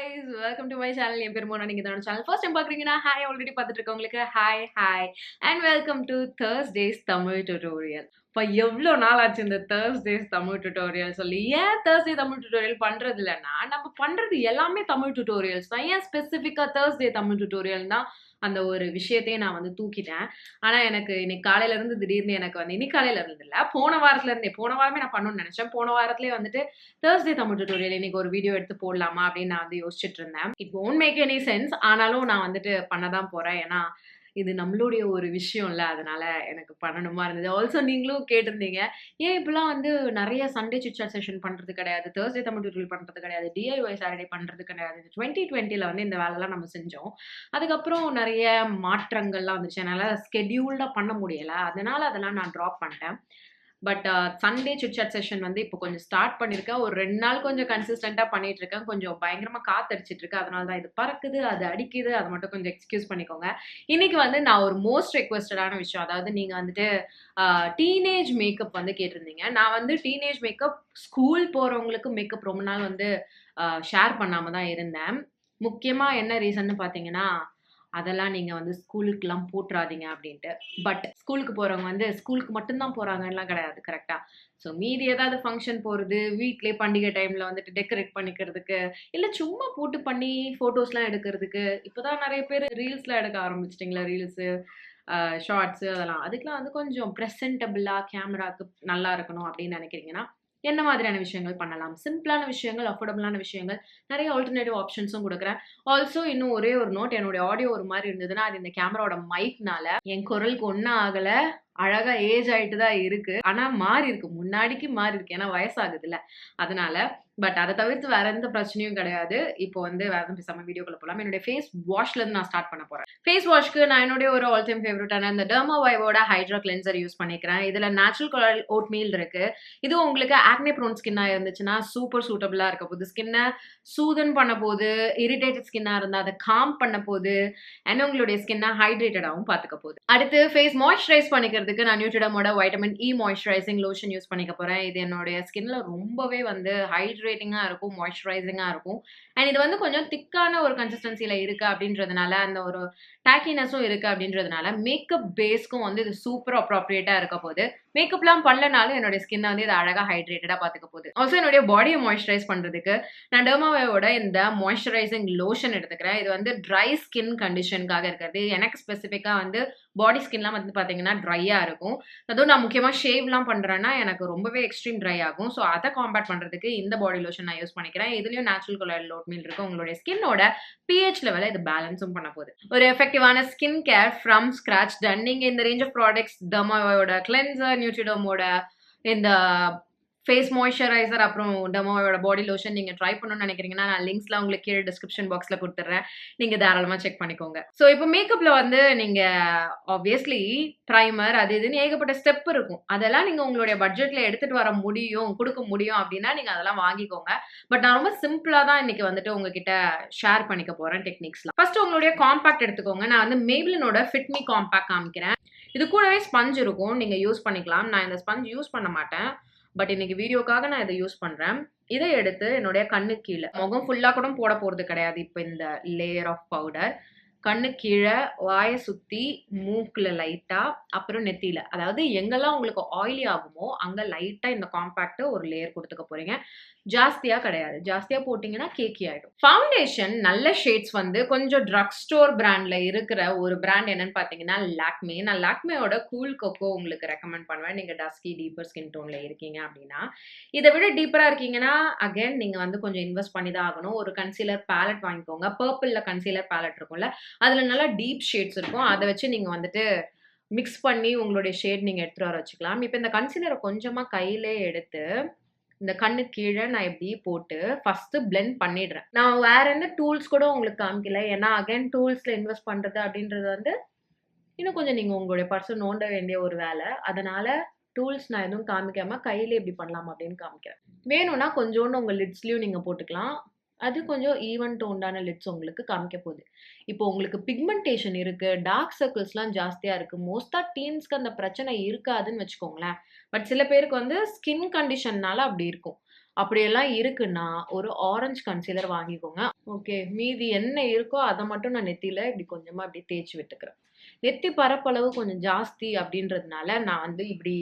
guys, welcome to my channel. என் பேர் மோனா. நீங்க என்னோட சேனல் ஃபர்ஸ்ட் டைம் பார்க்குறீங்கன்னா ஹாய், ஆல்ரெடி பார்த்துட்டு இருக்கவங்களுக்கு hi and welcome to Thursdays Tamil tutorial. இப்போ எவ்வளோ நாள் ஆச்சு இந்த Thursdays தமிழ் டியூட்டோரியல் சொல்லி. ஏன் Thursday தமிழ் டியூட்டோரியல் பண்ணுறது இல்லைன்னா, நம்ம பண்ணுறது எல்லாமே தமிழ் டியூட்டோரியல்ஸ் தான். ஏன் ஸ்பெசிஃபிக்காக Thursday தமிழ் டியூட்டோரியல் தான் அந்த ஒரு விஷயத்தையே நான் வந்து தூக்கிட்டேன். ஆனால் எனக்கு இன்னைக்கு காலையிலேருந்து திடீர்னு எனக்கு வந்து இன்னைக்கு காலையிலேருந்து இல்லை, போன வாரமே நான் பண்ணணும்னு நினச்சேன். போன வாரத்துலேயே வந்துட்டு Thursday தமிழ் டியூட்டோரியல் இன்னைக்கு ஒரு வீடியோ எடுத்து போடலாமா அப்படின்னு நான் வந்து யோசிச்சுட்டு இருந்தேன். It won't make any sense, ஆனாலும் நான் வந்துட்டு பண்ண தான் போகிறேன். ஏன்னா இது நம்மளுடைய ஒரு விஷயம் இல்லை, அதனால எனக்கு பண்ணணுமா இருந்தது. ஆல்சோ நீங்களும் கேட்டிருந்தீங்க, ஏன் இப்பெல்லாம் வந்து நிறைய சண்டே சிட்சாட் செஷன் பண்ணுறது கிடையாது, Thursday தமிழ் டியூட்டோரியல் பண்ணுறது கிடையாது, DIY சாட்டர்டே பண்ணுறது கிடையாது. 2020 வந்து இந்த வேலைலாம் நம்ம செஞ்சோம். அதுக்கப்புறம் நிறைய மாற்றங்கள்லாம் வந்துச்சு, என்னால் ஸ்கெடியூல்டாக பண்ண முடியலை. அதனால அதெல்லாம் நான் ட்ராப் பண்ணிட்டேன். பட் சண்டே சிட்சாட் செஷன் வந்து இப்போ கொஞ்சம் ஸ்டார்ட் பண்ணியிருக்கேன். ஒரு 2 நாள் கொஞ்சம் கன்சிஸ்டண்ட்டாக பண்ணிட்டு இருக்கேன். கொஞ்சம் பயங்கரமாக காத்தடிச்சிட்டு இருக்கு, அதனால தான் இது பறக்குது, அது அடிக்குது, அதை மட்டும் கொஞ்சம் எக்ஸ்கியூஸ் பண்ணிக்கோங்க. இன்னைக்கு வந்து நான் ஒரு மோஸ்ட் ரெக்வஸ்டடான விஷயம், அதாவது நீங்கள் வந்துட்டு டீனேஜ் மேக்கப் வந்து கேட்டிருந்தீங்க. நான் வந்து டீனேஜ் மேக்கப் ஸ்கூல் போகிறவங்களுக்கு மேக்கப் ரொம்ப நாள் வந்து ஷேர் பண்ணாமல் தான் இருந்தேன். முக்கியமாக என்ன ரீசன்னு பார்த்தீங்கன்னா, அதெல்லாம் நீங்கள் வந்து ஸ்கூலுக்குலாம் போட்டுறாதீங்க அப்படின்ட்டு. பட் ஸ்கூலுக்கு போகிறவங்க வந்து ஸ்கூலுக்கு மட்டும்தான் போகிறாங்கலாம் கிடையாது, கரெக்டாக. ஸோ மீதி ஏதாவது ஃபங்க்ஷன் போகிறது, வீட்டிலே பண்டிகை டைமில் வந்துட்டு டெக்கரேட் பண்ணிக்கிறதுக்கு, இல்லை சும்மா போட்டு பண்ணி ஃபோட்டோஸ்லாம் எடுக்கிறதுக்கு. இப்போ தான் நிறைய பேர் ரீல்ஸ்லாம் எடுக்க ஆரம்பிச்சிட்டிங்களா, ரீல்ஸு ஷார்ட்ஸு அதெல்லாம். அதுக்கெலாம் வந்து கொஞ்சம் ப்ரெசென்டபிளாக கேமராவுக்கு நல்லா இருக்கணும் அப்படின்னு நினைக்கிறீங்கன்னா என்ன மாதிரியான விஷயங்கள் பண்ணலாம்? சிம்பிளான விஷயங்கள், அஃபோர்டபுளான விஷயங்கள், நிறைய ஆல்டர்னேட்டிவ் ஆப்ஷன்ஸும் கொடுக்குறேன். ஆல்சோ இன்னும் ஒரே ஒரு நோட், என்னுடைய ஆடியோ ஒரு மாதிரி இருந்ததுன்னா அது இந்த கேமராவோட மைக்னால. என் குரலுக்கு ஒன்றும் ஆகலை, அழகா ஏஜ் ஆயிட்டு தான் இருக்கு. ஆனா மாறி இருக்கு, முன்னாடிக்கு மாறி இருக்கு, ஏன்னா வயசாகுதுல்ல, அதனால. பட் அதை தவிர்த்து வேற எந்த பிரச்சனையும் கிடையாது. இப்போ வந்து வேற எதுவும் பேசாம வீடியோக்குள்ள போகலாம். என்னுடைய ஃபேஸ் வாஷ்ல இருந்து நான் ஸ்டார்ட் பண்ண போறேன். ஃபேஸ் வாஷ்க்கு நான் என்னுடைய ஒரு ஆல் டைம் ஃபேவரட்டான இந்த Dermavive ஹைட்ரா கிளென்சர் யூஸ் பண்ணிக்கிறேன். இதுல நேச்சுரல் Colloidal Oatmeal இருக்கு. இது உங்களுக்கு ஆக்னே ப்ரோன் ஸ்கின்னா இருந்துச்சுன்னா சூப்பர் சூட்டபிளா இருக்க போகுது. ஸ்கின்னை சூதன் பண்ண போது, இரிட்டேட்டட் ஸ்கின்னா இருந்தா அதை காம் பண்ண போது, அண்ட் உங்களுடைய ஸ்கின்னை ஹைட்ரேட்டடாகவும் பார்த்துக்க போகுது. அடுத்து ஃபேஸ் மாய்ஸ்சரைஸ் பண்ணிக்கிறதுக்கு நான் Neutriderm vitamin E moisturising lotion use பண்ணிக்க போறேன். இது என்னுடைய ஸ்கின்ல ரொம்பவே வந்து ஹைட்ரேட்டிங்கா இருக்கும், மாய்ஸ்சரைசிங்கா இருக்கும். அண்ட் இது வந்து கொஞ்சம் திக்கான ஒரு கன்சிஸ்டன்சில இருக்கு அப்படின்றதுனால, அந்த ஒரு டாக்கினஸும் இருக்கு அப்படின்றதுனால மேக்கப் பேஸ்க்கும் வந்து இது சூப்பர் அப்ராப்ரியேட்டா இருக்க போகுது. மேக்கப்லாம் பண்ணலனாலும் என்னுடைய ஸ்கின்னை வந்து இது அழகா ஹைட்ரேட்டடா பார்த்துக்க போகுது. ஆல்சோ என்னுடைய பாடியை மாய்ஸ்சரைஸ் பண்றதுக்கு நான் Dermavive இந்த மாய்ஸ்சரைசிங் லோஷன் எடுத்துக்கிறேன். இது வந்து ட்ரை ஸ்கின் கண்டிஷனுக்காக இருக்கிறது. எனக்கு ஸ்பெசிஃபிக்கா வந்து பாடி ஸ்கின்லாம் வந்து பார்த்தீங்கன்னா ட்ரையாக இருக்கும். அதுவும் நான் முக்கியமாக ஷேவ்லாம் பண்ணுறேன்னா எனக்கு ரொம்பவே எக்ஸ்ட்ரீம் ட்ரை ஆகும். ஸோ அதை காம்பேட் பண்ணுறதுக்கு இந்த பாடி லோஷன் நான் யூஸ் பண்ணிக்கிறேன். இதுலேயும் நேச்சுரல் Colloidal Oatmeal இருக்குது. உங்களுடைய ஸ்கின்னோட pH லெவலை இது பேலன்ஸும் பண்ண போகுது. ஒரு எஃபெக்டிவான skin care from scratch done. நீங்கள் இந்த range of products Dermavive cleanser, Neutriderm இந்த ஃபேஸ் மாய்ஸ்சரைசர், அப்புறம் Dermavive பாடி லோஷன் நீங்கள் ட்ரை பண்ணணும்னு நினைக்கிறீங்கன்னா நான் லிங்க்ஸ்லாம் உங்களுக்கு கீழே டிஸ்கிரிப்ஷன் பாக்ஸில் கொடுத்துட்றேன், நீங்கள் தாராளமாக செக் பண்ணிக்கோங்க. ஸோ இப்போ மேக்கப்பில் வந்து நீங்கள் ஆப்வியஸ்லி ப்ரைமர் அது இதுன்னு ஏகப்பட்ட ஸ்டெப் இருக்கும். அதெல்லாம் நீங்கள் உங்களுடைய பட்ஜெட்டில் எடுத்துகிட்டு வர முடியும், கொடுக்க முடியும் அப்படின்னா நீங்கள் அதெல்லாம் வாங்கிக்கோங்க. பட் நான் ரொம்ப சிம்பிளாக தான் இன்றைக்கி வந்துட்டு உங்ககிட்ட ஷேர் பண்ணிக்க போகிறேன் டெக்னிக்ஸ்லாம். ஃபர்ஸ்ட் உங்களுடைய காம்பேக்ட் எடுத்துக்கோங்க. நான் வந்து Maybelline ஃபிட் மீ காம்பேக்ட் காமிக்கிறேன். இது கூடவே ஸ்பஞ்ச் இருக்கும், நீங்கள் யூஸ் பண்ணிக்கலாம். நான் இந்த ஸ்பஞ்ச் யூஸ் பண்ண மாட்டேன், பட் இன்னைக்கு வீடியோக்காக நான் இதை யூஸ் பண்றேன். இதை எடுத்து என்னுடைய கண்ணு கீழே, முகம் ஃபுல்லா கூட போட போறது கிடையாது. இப்போ இந்த லேயர் ஆஃப் பவுடர் கண்ணு கீழே, வாயை சுத்தி, மூக்குல லைட்டா, அப்புறம் நெத்தியில, அதாவது எங்கெல்லாம் உங்களுக்கு ஆயிலி ஆகுமோ அங்க லைட்டா இந்த காம்பேக்ட் ஒரு லேயர் கொடுத்துக்க போறீங்க. ஜாஸ்தியா கிடையாது, ஜாஸ்தியா போட்டீங்கன்னா கேக்கி ஆயிடும். ஃபவுண்டேஷன் நல்ல ஷேட்ஸ் வந்து கொஞ்சம் ட்ரக் ஸ்டோர் பிராண்ட்ல இருக்கிற ஒரு பிராண்ட் என்னன்னு பாத்தீங்கன்னா லாக்மே. நான் லாக்மேயோட கூல் கொக்கோ உங்களுக்கு ரெக்கமெண்ட் பண்ணுவேன். நீங்க டஸ்கி டீப்பர் ஸ்கின் டோன்ல இருக்கீங்க அப்படின்னா. இதை விட டீப்பரா இருக்கீங்கன்னா அகைன் நீங்க வந்து கொஞ்சம் இன்வெஸ்ட் பண்ணி தான் ஆகணும். ஒரு கன்சீலர் பேலட் வாங்கிக்கோங்க. பர்பிள்ல கன்சீலர் பேலட் இருக்கும்ல, அதுல நல்லா டீப் ஷேட்ஸ் இருக்கும். அதை வச்சு நீங்க வந்துட்டு மிக்ஸ் பண்ணி உங்களுடைய ஷேட் நீங்க எடுத்துட்டு வர வச்சுக்கலாம். இப்போ இந்த கன்சீலரை கொஞ்சமா கையிலே எடுத்து இந்த கண்ணு கீழே நான் இப்படி போட்டு ஃபர்ஸ்ட் பிளெண்ட் பண்ணிடுறேன். நான் வேற எந்த டூல்ஸ் கூட உங்களுக்கு காமிக்கல, ஏன்னா அகைன் டூல்ஸ்ல இன்வெஸ்ட் பண்றது அப்படின்றது வந்து இன்னும் கொஞ்சம் நீங்க உங்களுடைய பர்சன் நோண்ட வேண்டிய ஒரு வேலை. அதனால டூல்ஸ் நான் எதுவும் காமிக்காம கையிலே எப்படி பண்ணலாம் அப்படின்னு காமிக்கிறேன். வேணும்னா கொஞ்சோண்டு உங்க லிட்ஸ்லயும் நீங்க போட்டுக்கலாம். அது கொஞ்சம் ஈவன் டோன்டான லிட்ஸ் உங்களுக்கு காமிக்க போகுது. இப்போ உங்களுக்கு பிக்மெண்டேஷன் இருக்கு, டார்க் சர்க்கிள்ஸ்லாம் ஜாஸ்தியா இருக்கு. மோஸ்டா டீன்ஸ்க்கு அந்த பிரச்சனை இருக்காதுன்னு வச்சுக்கோங்களேன். பட் சில பேருக்கு வந்து ஸ்கின் கண்டிஷன்னால அப்படி இருக்கும். அப்படியெல்லாம் இருக்குன்னா, ஒரு ஆரஞ்ச் கன்சீலர் வாங்கிக்கோங்க. ஓகே. மீதி என்ன இருக்கோ அத மட்டும் நான் நெத்தியில இப்படி கொஞ்சமா இப்படி தேய்ச்சு விட்டுக்கிறேன். நெத்தி பரப்பளவு கொஞ்சம் ஜாஸ்தி அப்படின்றதுனால, நான் வந்து இப்படி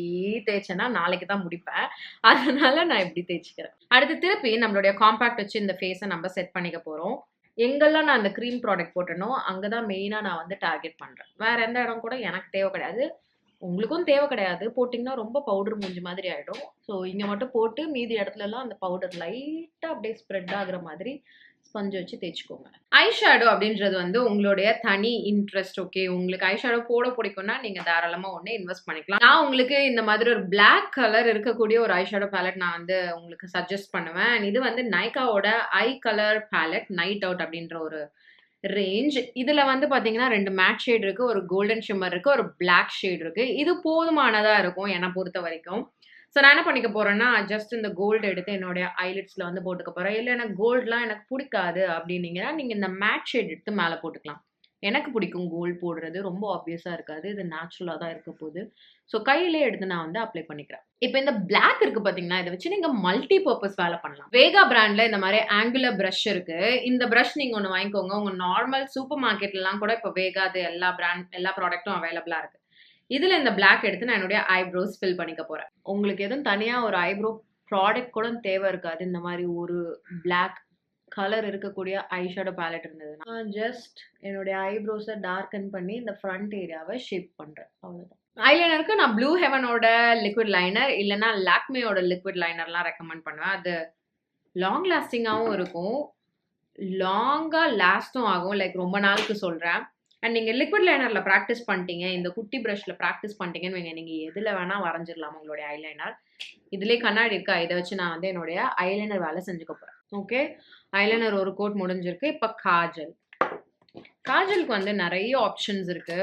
தேய்ச்சேன்னா நாளைக்கு தான் முடிப்பேன். அதனால நான் இப்படி தேய்ச்சுக்கிறேன். அடுத்து திருப்பி நம்மளுடைய காம்பேக்ட் வச்சு இந்த ஃபேஸ நம்ம செட் பண்ணிக்க போறோம். எங்கெல்லாம் நான் அந்த கிரீம் ப்ராடக்ட் போட்டேனோ, அங்க தான் மெயினா நான் வந்து டார்கெட் பண்றேன். வேற எந்த இடம் கூட எனக்கு தேவை கிடையாது. உங்களுக்கும் தேவை கிடையாது. போட்டீங்கன்னா ரொம்ப பவுடர் மூஞ்சி மாதிரி ஆயிடும். ஸோ இங்க மட்டும் போட்டு மீதி இடத்துலலாம் அந்த பவுடர் லைட்டா அப்படியே ஸ்ப்ரெட் ஆகுற மாதிரி ஸ்பஞ்ச் வச்சு தேய்ச்சுக்கோங்க. ஐ ஷேடோ அப்படின்றது வந்து உங்களுடைய தனி இன்ட்ரெஸ்ட். ஓகே. உங்களுக்கு ஐ ஷேடோ போட பிடிக்கும்னா நீங்க தாராளமா ஒண்ணு இன்வெஸ்ட் பண்ணிக்கலாம். நான் உங்களுக்கு இந்த மாதிரி ஒரு பிளாக் கலர் இருக்கக்கூடிய ஒரு ஐ ஷேடோ பேலட் நான் வந்து உங்களுக்கு சஜஸ்ட் பண்ணுவேன். இது வந்து நைக்காவோட ஐ கலர் பேலட் நைட் அவுட் அப்படின்ற ஒரு ரேஞ்ச். இதுல வந்து பாத்தீங்கன்னா 2 மேட் ஷேட் இருக்கு, ஒரு கோல்டன் ஷிம்மர் இருக்கு, ஒரு பிளாக் ஷேட் இருக்கு. இது போதுமானதா இருக்கும் என்ன பொறுத்த வரைக்கும். ஸோ நான் என்ன பண்ணிக்க போறேன்னா, ஜஸ்ட் இந்த கோல்டு எடுத்து என்னுடைய ஐலிட்ஸ்ல வந்து போட்டுக்க போறேன். இல்ல எனக்கு கோல்ட்லாம் எனக்கு பிடிக்காது அப்படின்னீங்கன்னா, நீங்க இந்த மேட் ஷேட் எடுத்து மேல போட்டுக்கலாம். எனக்கு பிடிக்கும் கோல்ட் போடுறது. ரொம்ப ஆப்வியஸா இருக்காது. இது நேச்சுரலா தான் இருக்க போகுது. ஸோ கையிலேயே எடுத்து நான் வந்து அப்ளை பண்ணிக்கிறேன். இப்போ இந்த பிளாக் இருக்கு பாத்தீங்கன்னா, இத வச்சு நீங்க மல்டி பர்ப்பஸ் வேலை பண்ணலாம். வேகா பிராண்ட்ல இந்த மாதிரி ஆங்குலர் பிரஷ் இருக்கு. இந்த பிரஷ் நீங்க ஒண்ணு வாங்கிக்கோங்க. உங்க நார்மல் சூப்பர் மார்க்கெட்லலாம் கூட இப்போ வேகாது எல்லா ப்ராடக்ட்டும் அவைலபிளா இருக்கு. இதுல இந்த பிளாக் எடுத்து நான் என்னுடைய ஐப்ரோஸ் ஃபில் பண்ணிக்க போறேன். உங்களுக்கு எதுவும் தனியா ஒரு ஐப்ரோ ப்ராடக்ட் கூட தேவை இருக்காது. இந்த மாதிரி ஒரு பிளாக் கலர் இருக்கக்கூடிய ஐ ஷேடோ பேலட் இருந்ததுன்னா, ஜஸ்ட் என்னுடைய ஐப்ரோஸை டார்க்கன் பண்ணி இந்த ஃப்ரண்ட் ஏரியாவை ஷேப் பண்றேன். அவ்வளவுதான். ஐலைனருக்கு நான் ப்ளூ ஹெவனோட லிக்விட் லைனர் இல்லைன்னா லாக்மேயோட லிக்விட் லைனர்லாம் ரெக்கமெண்ட் பண்ணுவேன். அது லாங் லாஸ்டிங்காகவும் இருக்கும், லாங்கா லாஸ்டும் ஆகும். லைக் ரொம்ப நாளுக்கு சொல்றேன். அண்ட் நீங்க லிக்விட் லைனர்ல பிராக்டிஸ் பண்ணிட்டீங்க, இந்த குட்டி பிரஷ்ல பிராக்டிஸ் பண்ணிட்டீங்கன்னு வைங்க, நீங்க எதுல வேணா வரைஞ்சிடலாம் உங்களுடைய ஐலைனர். இதுலயே கண்ணாடி இருக்கா, இதை வச்சு நான் வந்து என்னுடைய ஐலைனர் வேலை செஞ்சுக்க போறேன். ஓகே. ஐலைனர் ஒரு கோட் முடிஞ்சிருக்கு. இப்ப காஜல். காஜலுக்கு வந்து நிறைய ஆப்ஷன்ஸ் இருக்கு.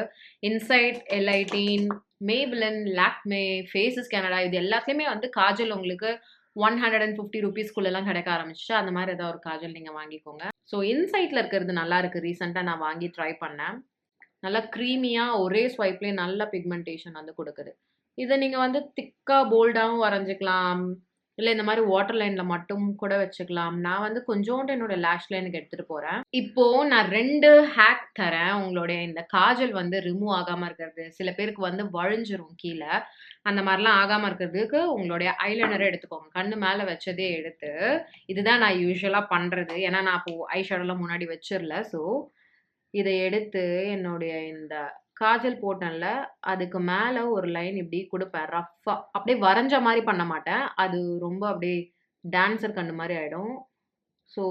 Insight, Elle eighteen, Maybelline, Lakme, Faces Canada, இது எல்லாத்துலயுமே வந்து காஜல் உங்களுக்கு 150 ரூபீஸ்க்குள்ளெல்லாம் கிடைக்க ஆரம்பிச்சிச்சு. அந்த மாதிரி ஏதாவது ஒரு காஜல் நீங்க வாங்கிக்கோங்க. ஸோ இன்சைட்ல இருக்கிறது நல்லா இருக்கு. ரீசெண்டா நான் வாங்கி ட்ரை பண்ணேன். நல்லா க்ரீமியா ஒரே ஸ்வைப்லேயே நல்ல பிக்மெண்டேஷன் வந்து கொடுக்குது. இதை நீங்க வந்து திக்கா போல்டாகவும் வரைஞ்சிக்கலாம். இல்ல இந்த மாதிரி வாட்டர் லைன்ல மட்டும் கூட வச்சுக்கலாம். நான் வந்து கொஞ்சோண்டு என்னோட லேஷ் லைனுக்கு எடுத்துட்டு போறேன். இப்போ நான் 2 ஹேக் தரேன். உங்களுடைய இந்த காஜல் வந்து ரிமூவ் ஆகாம இருக்கிறது, சில பேருக்கு வந்து வழிஞ்சிரும் கீழே, அந்த மாதிரிலாம் ஆகாம இருக்கிறதுக்கு உங்களுடைய ஐலைனரை எடுத்துக்கோங்க. கண்ணு மேல வச்சதே எடுத்து, இதுதான் நான் யூஸ்வலா பண்றது. ஏன்னா நான் இப்போ ஐ ஷேடோலாம் முன்னாடி வச்சிரல. ஸோ இதை எடுத்து என்னுடைய இந்த காஜல் போட்டேன்ல, அதுக்கு மேல ஒரு லைன் இப்படி குடுப்பேன் ரஃப்பா. அப்படியே வரைஞ்ச மாரி பண்ண மாட்டேன். அது ரொம்ப அப்படியே டான்சர் கண்ணு மாரி ஆயிடும். ஸோ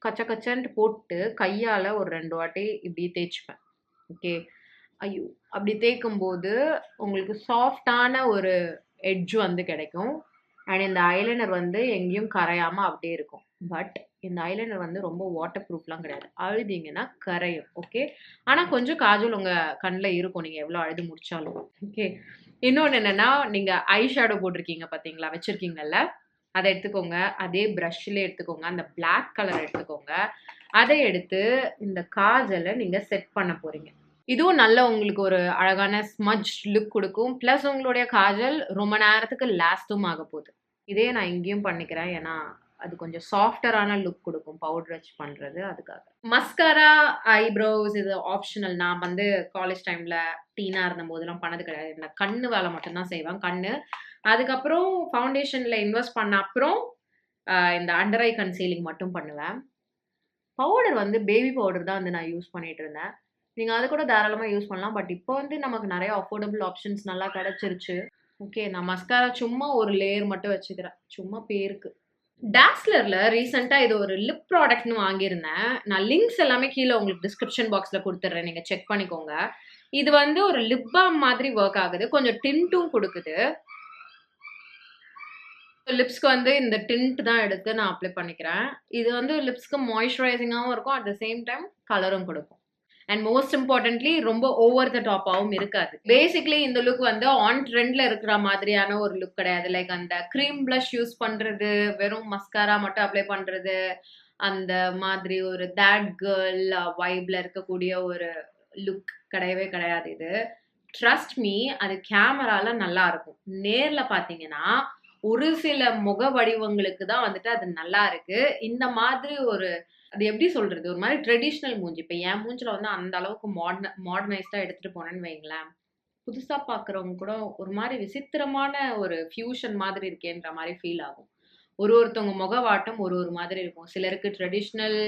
கச்ச கச்சன்ட்டு போட்டு கையால ஒரு 2 வாட்டி இப்படி தேய்ச்சுப்பேன். ஓகே. ஐயோ! அப்படி தேய்க்கும்போது உங்களுக்கு சாஃப்ட்டான ஒரு எட்ஜ் வந்து கிடைக்கும். அண்ட் இந்த ஐலைனர் வந்து எங்கேயும் கரையாம அப்படியே இருக்கும். பட் இந்த ஐலைனர் வந்து ரொம்ப வாட்டர் ப்ரூஃப்லாம் கிடையாது. அழுதீங்கன்னா கரையும். ஓகே. ஆனா கொஞ்சம் காஜல் உங்க கண்ல இருக்கும். நீங்க எவ்வளோ அழுது முடிச்சாலும். ஓகே. இன்னொன்னு என்னன்னா, நீங்க ஐ ஷேடோ போட்டிருக்கீங்க பார்த்தீங்களா? வச்சிருக்கீங்கல்ல? அத எடுத்துக்கோங்க. அதே பிரஷ்ல எடுத்துக்கோங்க. அந்த பிளாக் கலர் எடுத்துக்கோங்க. அத எடுத்து இந்த காஜல நீங்க செட் பண்ண போறீங்க. இதுவும் நல்ல உங்களுக்கு ஒரு அழகான ஸ்மட்ஜ் லுக் குடுக்கும். பிளஸ் உங்களுடைய காஜல் ரொம்ப நேரத்துக்கு லாஸ்ட்டும் ஆக போகுது. இதே நான் இங்கேயும் பண்ணிக்கிறேன். ஏன்னா அது கொஞ்சம் சாஃப்டரான லுக் குடுக்கும் பவுடர் வச்சு பண்றது, அதுக்காக. மஸ்காரா, ஐப்ரோஸ் இது ஆப்ஷனல். நான் வந்து காலேஜ் டைம்ல டீனா இருந்தபோதெல்லாம் பண்ணது கிடையாது. இந்த கண்ணு வேலை மட்டும் தான் செய்வேன். கண்ணு. அதுக்கப்புறம் ஃபவுண்டேஷன்ல இன்வெஸ்ட் பண்ண அப்புறம் இந்த அண்டர் ஐ கன்சீலிங் மட்டும் பண்ணுவேன். பவுடர் வந்து பேபி பவுடர் தான் வந்து நான் யூஸ் பண்ணிட்டு இருந்தேன். நீங்க அத கூட தாராளமா யூஸ் பண்ணலாம். பட் இப்போ வந்து நமக்கு நெறைய அஃபோர்டபிள் ஆப்ஷன்ஸ் நல்லா கிடைச்சிருச்சு. ஓகே. நான் மஸ்காரா சும்மா ஒரு லேயர் மட்டும் வச்சுக்கிறேன். சும்மா பேருக்கு. டாஸ்லர்ல ரீசெண்டா இது ஒரு லிப் ப்ராடக்ட்னு வாங்கியிருந்தேன். நான் லிங்க்ஸ் எல்லாமே கீழ உங்களுக்கு டிஸ்கிரிப்ஷன் பாக்ஸ்ல குடுத்துடுறேன். நீங்க செக் பண்ணிக்கோங்க. இது வந்து ஒரு லிப் பாம் மாதிரி வொர்க் ஆகுது. கொஞ்சம் டின்ட்டும் குடுக்குது. லிப்ஸ்க்கு வந்து இந்த டிண்ட் தான் எடுத்து நான் அப்ளை பண்ணிக்கிறேன். இது வந்து லிப்ஸ்க்கு மாய்ஸ்சரைசிங்காவும் இருக்கும். அட் த சேம் டைம் கலரும் குடுக்கும். அண்ட் மோஸ்ட் இம்பார்ட்டன்ட்லி ரொம்ப ஓவர் த டாப்பாவும் இருக்காது. பேசிக்கலி இந்த லுக் வந்து ஆன் ட்ரெண்ட்ல இருக்கிற மாதிரியான ஒரு லுக் கிடையாது. லைக் அந்த கிரீம் பிளஷ் யூஸ் பண்றது, வெறும் மஸ்காரா மட்டும் அப்ளை பண்றது, அந்த மாதிரி ஒரு தேட் கேர்ள் வைப்ல இருக்கக்கூடிய ஒரு லுக் கிடையவே கிடையாது இது. ட்ரஸ்ட் மீ, அது கேமரால நல்லா இருக்கும். நேர்ல பார்த்தீங்கன்னா ஒரு சில முக வடிவங்களுக்கு தான் வந்துட்டு அது நல்லா இருக்கு. இந்த மாதிரி அது எப்படி சொல்றது? ஒரு மாரி ட்ரெடிஷனல் மூஞ்சி. இப்ப என் மூஞ்சில வந்து அந்த அளவுக்கு மாடர்னைஸ்டா எடுத்துட்டு போனேன்னு வைங்களேன், புதுசா பார்க்குறவங்க கூட ஒரு மாரி விசித்திரமான ஒரு ஃபியூஷன் மாதிரி இருக்கேன்ற மாரி ஃபீல் ஆகும். ஒருத்தவங்க முகவாட்டம் ஒரு மாதிரி இருக்கும். சிலருக்கு ட்ரெடிஷனல்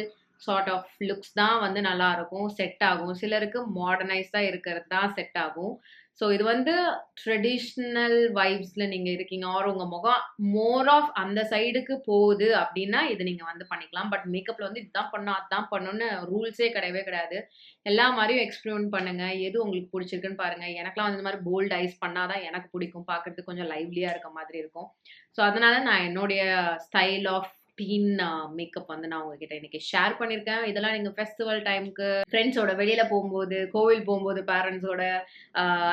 சார்ட் ஆஃப் லுக்ஸ் தான் வந்து நல்லாருக்கும், செட் ஆகும். சிலருக்கு மாடர்னைஸ்டா இருக்கிறது தான் செட் ஆகும். ஸோ இது வந்து ட்ரெடிஷனல் வைப்ஸ்ல நீங்க இருக்கீங்க ஆர் உங்க முகம் மோர் ஆஃப் அந்த சைடுக்கு போகுது அப்டின்னா, இது நீங்க வந்து பண்ணிக்கலாம். பட் மேக்கப்ல வந்து இதுதான் பண்ணணும், அதான் பண்ணணும்னு ரூல்ஸே கிடையவே கிடையாது. எல்லா மாரியும் எக்ஸ்பெரிமெண்ட் பண்ணுங்க. எது உங்களுக்கு புடிச்சிருக்குன்னு பாருங்க. எனக்கெல்லாம் வந்து இந்த மாரி போல்ட் ஐஸ் பண்ணா தான் எனக்கு பிடிக்கும். பார்க்கறதுக்கு கொஞ்சம் லைவ்லியா இருக்க மாதிரி இருக்கும். ஸோ அதனால நான் என்னுடைய ஸ்டைல் ஆஃப் டீன் மேக்கப் வந்து நான் உங்ககிட்ட இன்னைக்கு ஷேர் பண்ணியிருக்கேன். இதெல்லாம் நீங்க ஃபெஸ்டிவல் டைம்க்கு, ஃப்ரெண்ட்ஸோட வெளியில போம்போது, கோவில் போம்போது பேரண்ட்ஸோட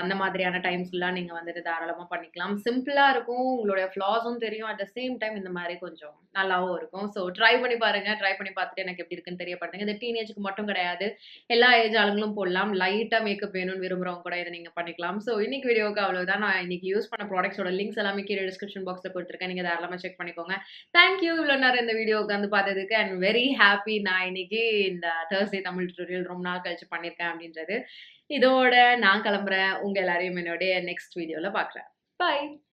அந்த மாதிரியான டைம்ஸ்லாம் நீங்க வந்துட்டு தாராளமா பண்ணிக்கலாம். சிம்பிளா இருக்கும். உங்களுடைய ஃப்ளாஸும் தெரியும். அட் த சேம் டைம் இந்த மாரி கொஞ்சம் நல்லாவும் இருக்கும். ஸோ ட்ரை பண்ணி பாருங்க. ட்ரை பண்ணி பார்த்துட்டு எனக்கு எப்படி இருக்குன்னு தெரியப்படுத்துங்க. இது டீனேஜ்க்கு மட்டும் கிடையாது. எல்லா ஏஜ் ஆளுங்களும் போடலாம். லைட்டா மேக்கப் வேணும்னு விரும்புறவங்க கூட இத நீங்க பண்ணிக்கலாம். ஸோ இன்னைக்கு வீடியோக்கு அவ்வளவுதான். நான் இன்னைக்கு யூஸ் பண்ண ப்ராடக்ட்ஸோட லிங்க்ஸ் எல்லாமே கீழ டிஸ்கிரிப்ஷன் பாக்ஸ்ல குடுத்துருக்கேன். நீங்க தாராளமா செக் பண்ணிக்கோங்க. தேங்க் யூ இவ்வளோ நேரம் இந்த வீடியோ உட்காந்து பார்த்ததுக்கு. அண்ட் வெரி ஹாப்பி நான் இன்னைக்கு இந்த Thursday தமிழ் டியூட்டோரியல் ரொம்ப நாள் கழிச்சு பண்ணியிருக்கேன் அப்படின்றது. இதோட நான் கிளம்புறேன். உங்க எல்லாரையும் என்னுடைய நெக்ஸ்ட் வீடியோல பார்க்குறேன். பை.